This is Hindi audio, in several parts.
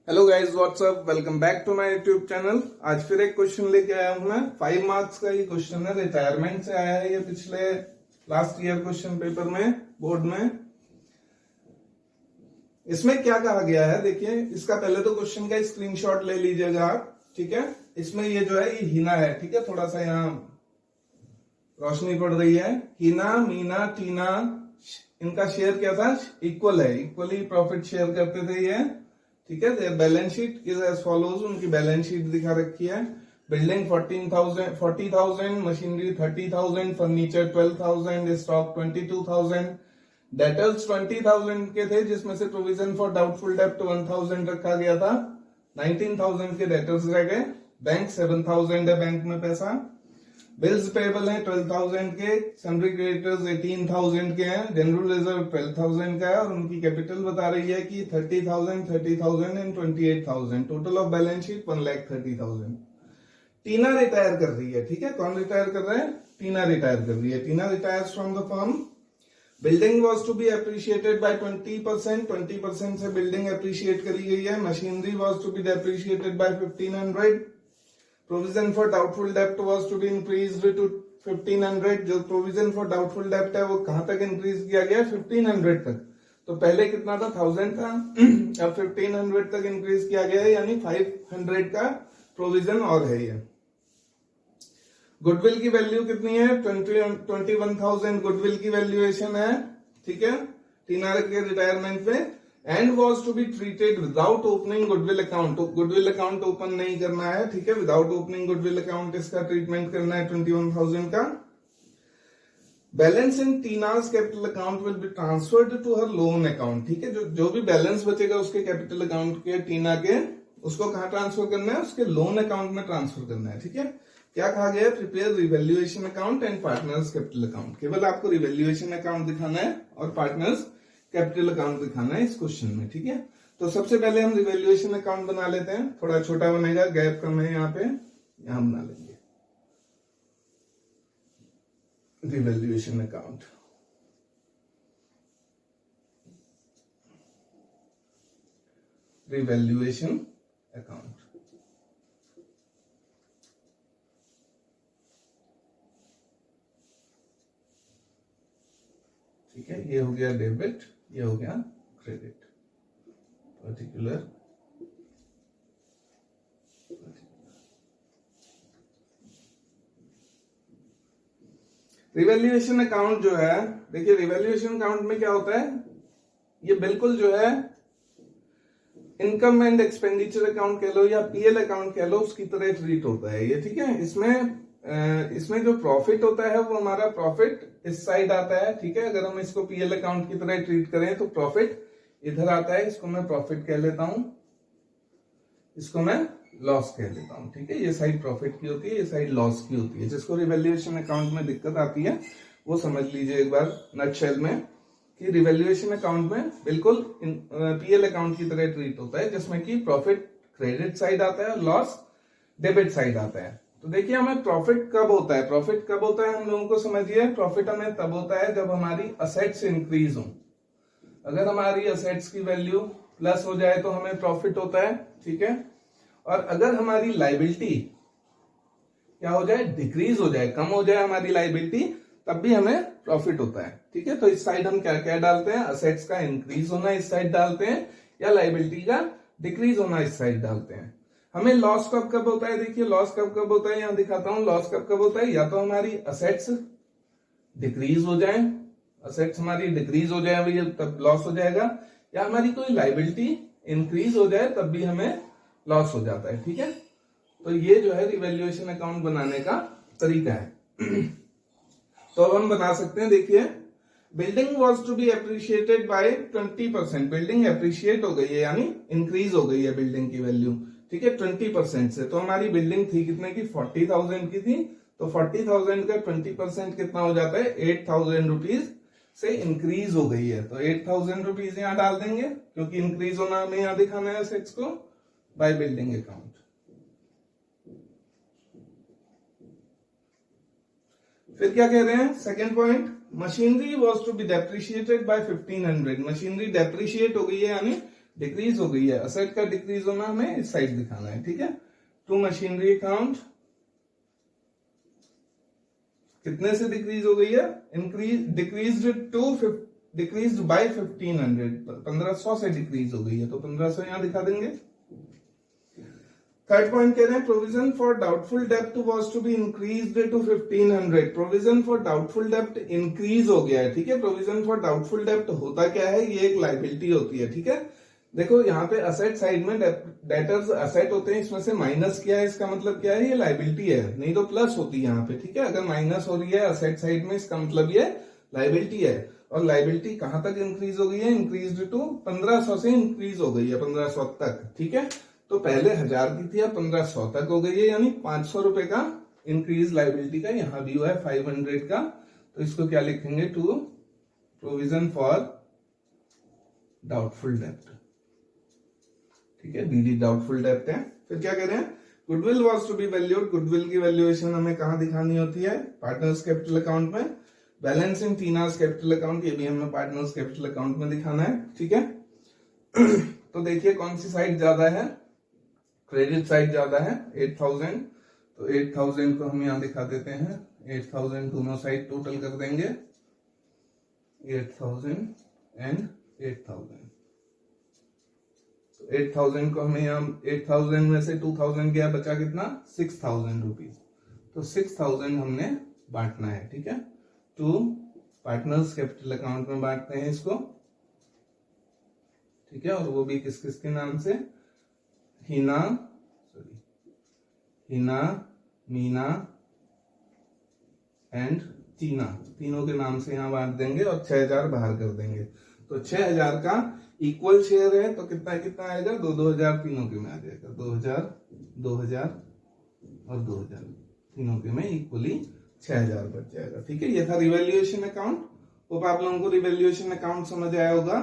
Hello guys what's up, welcome back to my YouTube channel. आज फिर एक क्वेश्चन लेके आया हूं मैं। 5 मार्क्स का ये क्वेश्चन है, रिटायरमेंट से आया है ये पिछले लास्ट ईयर क्वेश्चन पेपर में बोर्ड में। इसमें क्या कहा गया है देखिए, इसका पहले तो क्वेश्चन का स्क्रीनशॉट ले लीजिएगा आप, ठीक है। इसमें ये जो है ये हीना है, ठीक है, थोड़ा सा यहाँ रोशनी पड़ रही है। हीना, मीना, टीना, इनका शेयर क्या था, इक्वल है, इक्वली प्रॉफिट शेयर करते थे ये, ठीक है। Balance sheet is as follows, उनकी बैलेंस शीट दिखा रखी है। Building 40,000, machinery 30,000, furniture 12,000, stock 22,000, debtors 20,000 के थे, जिसमें से प्रोविजन फॉर डाउटफुल डेब्ट 1,000 रखा गया था। 19,000 के डेटर्स रह गए। बैंक 7,000 है, बैंक में पैसा। बिल्स पेबल है 12,000 के, सन्ड्री क्रेडिटर्स 18,000 के हैं, जनरल रिजर्व 12,000 का है, और उनकी कैपिटल बता रही है कि 30,000, 30,000 and 28,000। Total of balance sheet 1,30,000। Tina retire कर रही है, ठीक है। कौन रिटायर कर रहा है? टीना रिटायर कर रही है। Tina retires from the firm. Building was to be appreciated by 20%, 20% से बिल्डिंग अप्रिशिएट करी गई है। Machinery was to be depreciated by 1,500। Provision for doubtful डेप्ट was to be increased to 1,500। जो प्रोविजन फॉर डाउटफुल डेप्ट है वो कहां तक इंक्रीज किया गया? 1,500 तक। तो पहले कितना था? 1,000 था, अब 1,500 तक इंक्रीज किया गया है, यानी 500 का प्रोविजन और है ये। गुडविल की वैल्यू कितनी है? 21,000 गुडविल की वैल्यूएशन है, ठीक है, टीना के रिटायरमेंट में। And was to be treated without opening goodwill account. तो गुडविल अकाउंट ओपन नहीं करना है, ठीक है, विदाउट ओपनिंग गुडविल अकाउंट इसका ट्रीटमेंट करना है 21,000 का। Balance in Tina's capital account will be transferred to her loan account, ठीक है। जो भी बैलेंस बचेगा उसके कैपिटल अकाउंट के, टीना के, उसको कहां ट्रांसफर करना है? उसके लोन अकाउंट में ट्रांसफर करना है, ठीक है। क्या कहा गया है? Prepare revaluation account and partners capital account. केवल आपको रिवैल्यूएशन अकाउंट दिखाना है और पार्टनर्स कैपिटल अकाउंट दिखाना है इस क्वेश्चन में, ठीक है। तो सबसे पहले हम रिवैल्यूएशन अकाउंट बना लेते हैं। थोड़ा छोटा बनेगा, गैप कम है यहाँ पे, यहां बना लेंगे रिवैल्यूएशन अकाउंट। रिवैल्यूएशन अकाउंट, ठीक है। ये हो गया डेबिट, ये हो गया क्रेडिट। पर्टिकुलर रिवैल्यूएशन अकाउंट जो है, देखिए रिवैल्यूएशन अकाउंट में क्या होता है, ये बिल्कुल जो है इनकम एंड एक्सपेंडिचर अकाउंट कह लो या पीएल अकाउंट कह लो, उसकी तरह ट्रीट होता है ये, ठीक है। इसमें जो प्रॉफिट होता है वो हमारा प्रॉफिट इस साइड आता है, ठीक है। अगर हम इसको पीएल अकाउंट की तरह ट्रीट करें तो प्रॉफिट इधर आता है, इसको मैं प्रॉफिट कह लेता हूं, इसको मैं लॉस कह लेता हूं, ठीक है। ये साइड प्रॉफिट की होती है, ये साइड लॉस की होती है। जिसको रिवैल्यूएशन अकाउंट में दिक्कत आती है वो समझ लीजिए एक बार नटशेल में, कि रिवैल्यूएशन अकाउंट में बिल्कुल पीएल अकाउंट की तरह ट्रीट होता है, जिसमें कि प्रॉफिट क्रेडिट साइड आता है, लॉस डेबिट साइड आता है। तो देखिए हमें प्रॉफिट कब होता है? प्रॉफिट कब होता है हम लोगों को समझिए। प्रॉफिट हमें तब होता है जब हमारी असेट्स इंक्रीज हो। अगर हमारी असेट्स की वैल्यू प्लस हो जाए तो हमें प्रॉफिट होता है, ठीक है। और अगर हमारी लाइबिलिटी क्या हो जाए? डिक्रीज हो जाए, कम हो जाए हमारी लाइबिलिटी, तब भी हमें प्रॉफिट होता है, ठीक है। तो इस साइड हम क्या क्या डालते हैं? असेट्स का इंक्रीज होना इस साइड डालते हैं, या लाइबिलिटी का डिक्रीज होना इस साइड डालते हैं। हमें लॉस कब कब होता है? देखिए लॉस कब कब होता है, यहां दिखाता हूं लॉस कब कब होता है। या तो हमारी असेट्स डिक्रीज हो जाए, असेट्स हमारी डिक्रीज हो जाए भैया, तब लॉस हो जाएगा। या हमारी कोई लाइबिलिटी इंक्रीज हो जाए तब भी हमें लॉस हो जाता है, ठीक है। तो ये जो है रिवैल्यूएशन अकाउंट बनाने का तरीका है। तो अब हम बना सकते हैं, देखिए building was to be appreciated by 20%। Building appreciate हो गई है, यानी इंक्रीज हो गई है बिल्डिंग की वैल्यू, ठीक है, 20% से। तो हमारी बिल्डिंग थी कितने की? 40,000 की थी। तो 40,000 का 20% कितना हो जाता है? 8,000 रुपीज से इंक्रीज हो गई है। तो 8,000 रुपीज यहां डाल देंगे, क्योंकि इंक्रीज होना हमें यहां दिखाना है असेट्स को, बाय बिल्डिंग अकाउंट। फिर क्या कह रहे हैं? Second point, machinery was to be depreciated by 1,500। Machinery depreciate हो गई है, यानी डिक्रीज हो गई है, असेट का डिक्रीज होना हमें इस साइड दिखाना है, ठीक है। टू मशीनरी अकाउंट कितने से डिक्रीज हो गई है, डिक्रीज बाय 1500 से डिक्रीज हो गई है, तो 1500 यहां दिखा देंगे। थर्ड पॉइंट कह रहे हैं प्रोविजन फॉर डाउटफुल डेप्ट was to be increased to 1500। Provision for doubtful डेप्ट इंक्रीज हो गया है, ठीक है। प्रोविजन फॉर डाउटफुल डेप्ट होता क्या है, ये एक लायबिलिटी होती है, ठीक है। देखो यहाँ पे असेट साइड में डेटर्स असेट होते हैं, इसमें से माइनस किया है, इसका मतलब क्या है, ये लायबिलिटी है, नहीं तो प्लस होती है यहाँ पे, ठीक है। अगर माइनस हो रही है असेट साइड में, इसका मतलब ये लायबिलिटी है। और लायबिलिटी कहां तक इंक्रीज हो गई है, इंक्रीज टू 1500 से इंक्रीज हो गई है 1500 तक, ठीक है। तो पहले 1000 की थी, अब 1500 तक हो गई है, यानी 500 रुपए का इंक्रीज लायबिलिटी का यहां भी हुआ है 500 का। तो इसको क्या लिखेंगे, टू प्रोविजन फॉर डाउटफुल डेप्ट, ठीक है। बीडी डाउटफुल डेप्ट है। फिर क्या कह रहे हैं, goodwill was to be valued. गुडविल की वैल्यूएशन हमें कहां दिखानी होती है, पार्टनर्स कैपिटल अकाउंट में। Balance in Tina's capital account, ये भी हमें पार्टनर्स कैपिटल अकाउंट में दिखाना है, ठीक है। तो देखिए कौन सी साइड ज्यादा है, क्रेडिट साइड ज्यादा है 8000, तो 8000 को हम यहां दिखा देते हैं। 8000 दोनों साइड टोटल कर देंगे, 8000 एंड 8000। तो 8000 को हमें यहाँ 8000 में से 2000 गया, बचा कितना, 6000 रुपीज। तो 6000 हमने बांटना है, ठीक है। टू पार्टनर्स कैपिटल अकाउंट में बांटते हैं इसको, ठीक है। और वो भी किस किस के नाम से, हिना, मीना एंड टीना, तीनों के नाम से यहां बांट देंगे और 6000 बाहर कर देंगे। तो 6000 का इक्वल शेयर है, तो कितना कितना आएगा, 2000 तीनों के में आ जाएगा, 2000 और 2000 तीनों के में इक्वली 6000 बच जाएगा, ठीक है। ये था रिवैल्यूएशन अकाउंट। होप आप लोगों को रिवैल्यूएशन अकाउंट समझ आया होगा।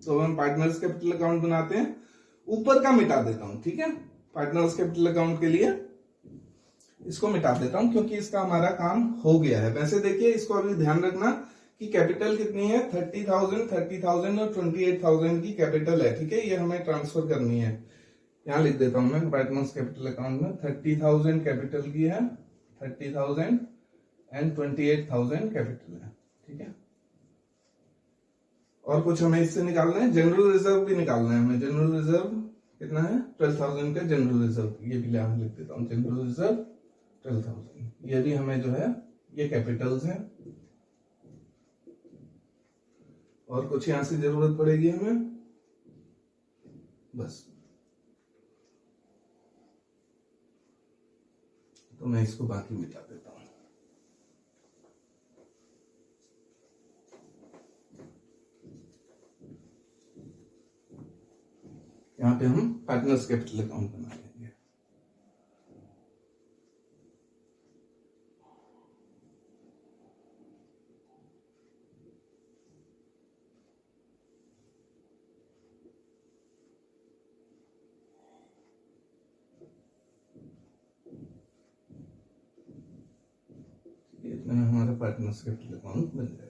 तो हम पार्टनर्स कैपिटल अकाउंट बनाते हैं, ऊपर का मिटा देता हूं, ठीक है। पार्टनर्स कैपिटल अकाउंट के लिए इसको मिटा देता हूं, क्योंकि इसका हमारा काम हो गया है। वैसे देखिए इसको अभी ध्यान रखना कि कैपिटल कितनी है, 30,000 और 28,000 की कैपिटल है, ठीक है। ये हमें ट्रांसफर करनी है, यहां लिख देता हूं मैं पार्टनर्स कैपिटल अकाउंट में। 30,000 कैपिटल की है, 30,000 एंड 28,000 कैपिटल है, ठीक है। और कुछ हमें इससे निकालना है, जनरल रिजर्व भी निकालना है हमें। जनरल रिजर्व कितना है, 12,000 का जनरल रिजर्व, ये भी लिख देता हूं, जनरल रिजर्व 12,000। ये भी हमें जो है ये कैपिटल्स हैं। और कुछ यहां से जरूरत पड़ेगी हमें, बस। तो मैं इसको बाकी मिटा देता हूं। यहां पे हम पार्टनर्स कैपिटल अकाउंट बना लेंगे। इतना हमारा पार्टनर्स कैपिटल अकाउंट बन जाएगा।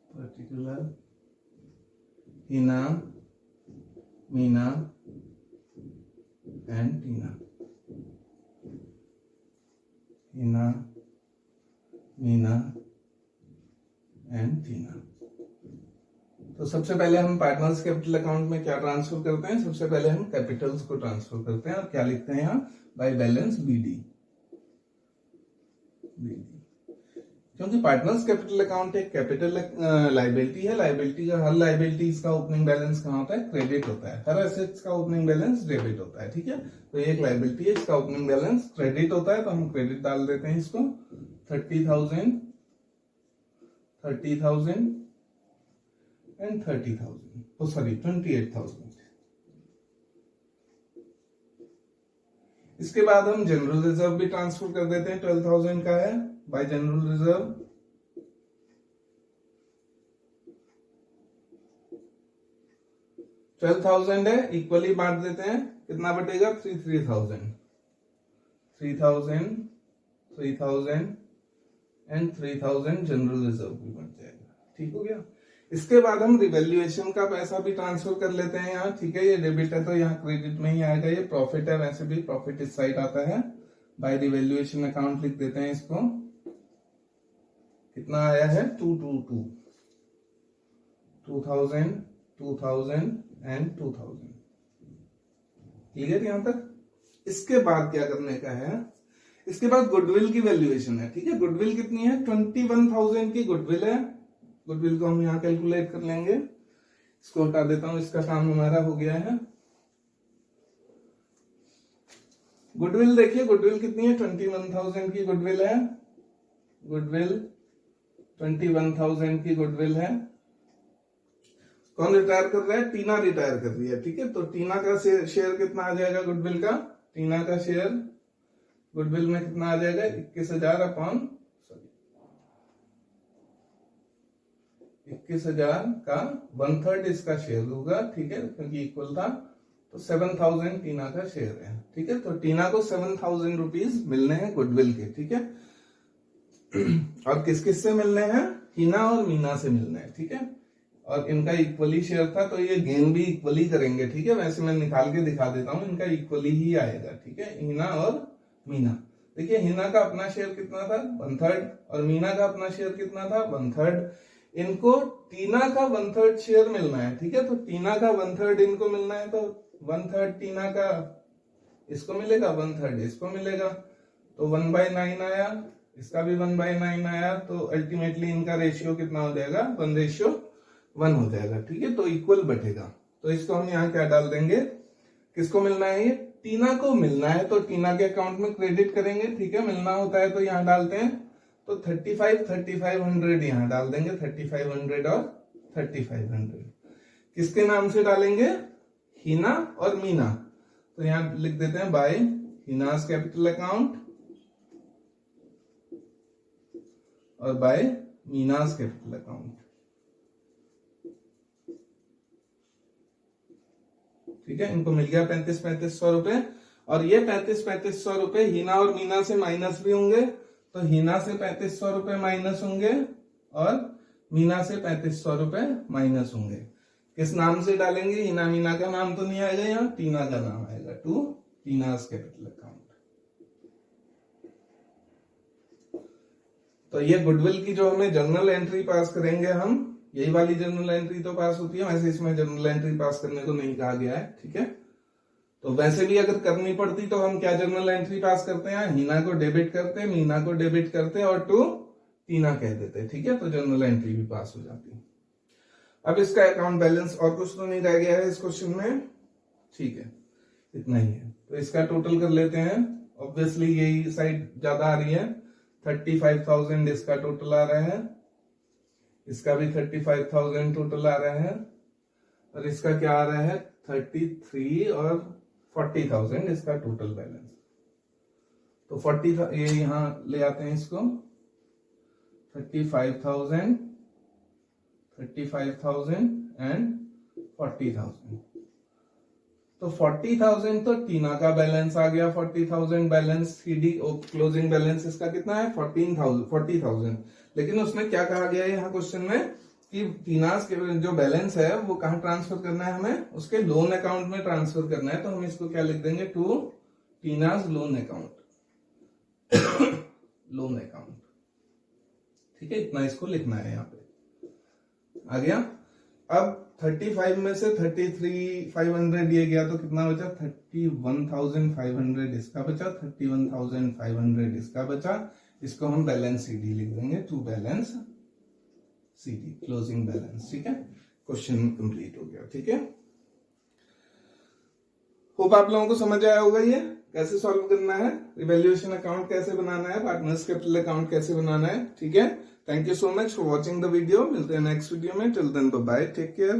Particular Hina, Meena and Tina, Hina, Meena and Tina. तो सबसे पहले हम पार्टनर्स कैपिटल अकाउंट में क्या ट्रांसफर करते हैं, सबसे पहले हम कैपिटल्स को ट्रांसफर करते हैं और क्या लिखते हैं यहाँ, बाय बैलेंस बीडी। क्योंकि पार्टनर्स कैपिटल अकाउंट एक कैपिटल लायबिलिटी है, लायबिलिटी का हर लायबिलिटीज का ओपनिंग बैलेंस कहाँ होता है, क्रेडिट होता है। हर एसेट्स का ओपनिंग बैलेंस डेबिट होता है, ठीक है। तो ये एक लायबिलिटी है, इसका ओपनिंग बैलेंस क्रेडिट होता है, तो हम क्रेडिट डाल देते हैं इसको। 30,000 एंड 30,000, सॉरी 28,000। इसके बाद हम जनरल रिजर्व भी ट्रांसफर कर देते हैं, 12,000 का है, बाय जनरल रिजर्व। $12,000 है, इक्वली बांट देते हैं, कितना बटेगा, 3,000। 3000 एंड 3000 जनरल रिजर्व भी बन जाएगा। ठीक हो गया। इसके बाद हम रिवैल्यूएशन का पैसा भी ट्रांसफर कर लेते हैं यहाँ। ठीक है, ये डेबिट है तो यहाँ क्रेडिट में ही आएगा। ये प्रॉफिट है, वैसे भी प्रॉफिट इस साइड आता है। बाय रिवैल्यूएशन अकाउंट लिख देते हैं इसको। कितना आया है 222, 2000, 2000 एंड 2000। क्लियर यहां तक। इसके बाद क्या करने का है, इसके बाद गुडविल की वैल्यूएशन है। ठीक है, गुडविल कितनी है 21,000 की गुडविल है। गुडविल को हम यहाँ कैलकुलेट कर लेंगे। इसको हटा देता हूं, इसका काम हमारा हो गया है। गुडविल देखिए, गुडविल कितनी है 21,000 की गुडविल है। गुडविल 21,000 की गुडविल है। कौन रिटायर कर रहा है, टीना रिटायर कर रही है। ठीक है, तो टीना का शेयर कितना आ जाएगा गुडविल का, टीना का शेयर गुडविल में कितना आ जाएगा 21,000 अपॉन 21,000 का 1/3 इसका शेयर होगा। ठीक है, क्योंकि इक्वल था, तो 7,000 टीना का शेयर है। ठीक है, तो टीना को 7,000 रुपीज मिलने हैं गुडविल के। ठीक है, और किस किस से मिलने हैं, हीना और मीना से मिलने हैं। ठीक है, और इनका इक्वली शेयर था तो ये गेन भी इक्वली करेंगे। ठीक है, वैसे मैं निकाल के दिखा देता हूं, इनका इक्वली ही आएगा। ठीक है, हीना और मीना। देखिए, हीना का अपना शेयर कितना था 1/3 और मीना का अपना शेयर कितना था 1/3। इनको टीना का 1/3 शेयर मिलना है। ठीक है, तो टीना का 1/3 इनको मिलना है, तो 1/3 टीना का इसको मिलेगा, 1/3 इसको मिलेगा, तो 1/9 आया। इसका भी 1/9 आया। तो अल्टीमेटली इनका रेशियो कितना हो जाएगा 1:1 हो जाएगा। ठीक है, तो इक्वल बैठेगा। तो इसको हम यहाँ क्या डाल देंगे, किसको मिलना है, ये टीना को मिलना है, तो टीना के अकाउंट में क्रेडिट करेंगे। ठीक है, मिलना होता है तो यहाँ डालते हैं, तो 3500 यहाँ डाल देंगे, 3500 और 3500 किसके नाम से डालेंगे, हीना और मीना। तो यहाँ लिख देते हैं बाय हीनास कैपिटल अकाउंट और बाय मीनास कैपिटल अकाउंट। ठीक है, इनको मिल गया 3500 रुपए। और ये 3500 रुपए हीना और मीना से माइनस भी होंगे, तो हीना से 3500 रुपए माइनस होंगे और मीना से 3500 रुपए माइनस होंगे। किस नाम से डालेंगे, हीना मीना का नाम तो नहीं आएगा, यहाँ टीना का नाम आएगा, टू टीनास कैपिटल अकाउंट। तो ये गुडविल की जो हमें जर्नल एंट्री पास करेंगे हम, यही वाली जर्नल एंट्री तो पास होती है, वैसे इसमें जर्नल एंट्री पास करने को नहीं कहा गया है। ठीक है, तो वैसे भी अगर करनी पड़ती तो हम क्या जर्नल एंट्री पास करते हैं, हीना को डेबिट करते, मीना को डेबिट करते और टू टीना कह देते। ठीक है, तो जर्नल एंट्री भी पास हो जाती। अब इसका अकाउंट बैलेंस और कुछ तो नहीं रह गया है इस क्वेश्चन में। ठीक है, इतना ही है। तो इसका टोटल कर लेते हैं। ऑब्वियसली यही साइड ज्यादा आ रही है, 35,000 इसका टोटल आ रहा है, इसका भी 35,000 टोटल आ रहा है, और इसका क्या आ रहा है 33 और 40,000 इसका टोटल बैलेंस। तो 40 ये यहां ले आते हैं इसको, 35,000 एंड 40,000। तो 40,000 तो टीना का बैलेंस आ गया, 40,000 बैलेंस सीडी क्लोजिंग बैलेंस इसका कितना है 40,000। लेकिन उसमें क्या कहा गया है यहाँ क्वेश्चन में कि टीनास के जो बैलेंस है वो कहाँ ट्रांसफर करना है, हमें उसके लोन अकाउंट में ट्रांसफर करना है। तो हम इसको क्या लिख देंगे, to Tina's loan account loan account. ठीक है, इतना इसको लिखना है यहाँ पे। आ गया। अब 35 में से 33,500 ये गया तो कितना बचा 31,500 इसका बचा, 31,500 इसका बचा। इसको हम बैलेंस सीडी लिख देंगे, to balance CD closing balance. ठीक है, क्वेश्चन कंप्लीट हो गया। ठीक है, होप आप लोगों को समझ आया होगा ये कैसे सॉल्व करना है, रिवैल्यूएशन अकाउंट कैसे बनाना है, पार्टनर्स कैपिटल अकाउंट कैसे बनाना है। ठीक है, thank you so much for watching the video. मिलते हैं नेक्स्ट वीडियो में। Till then bye bye, take care.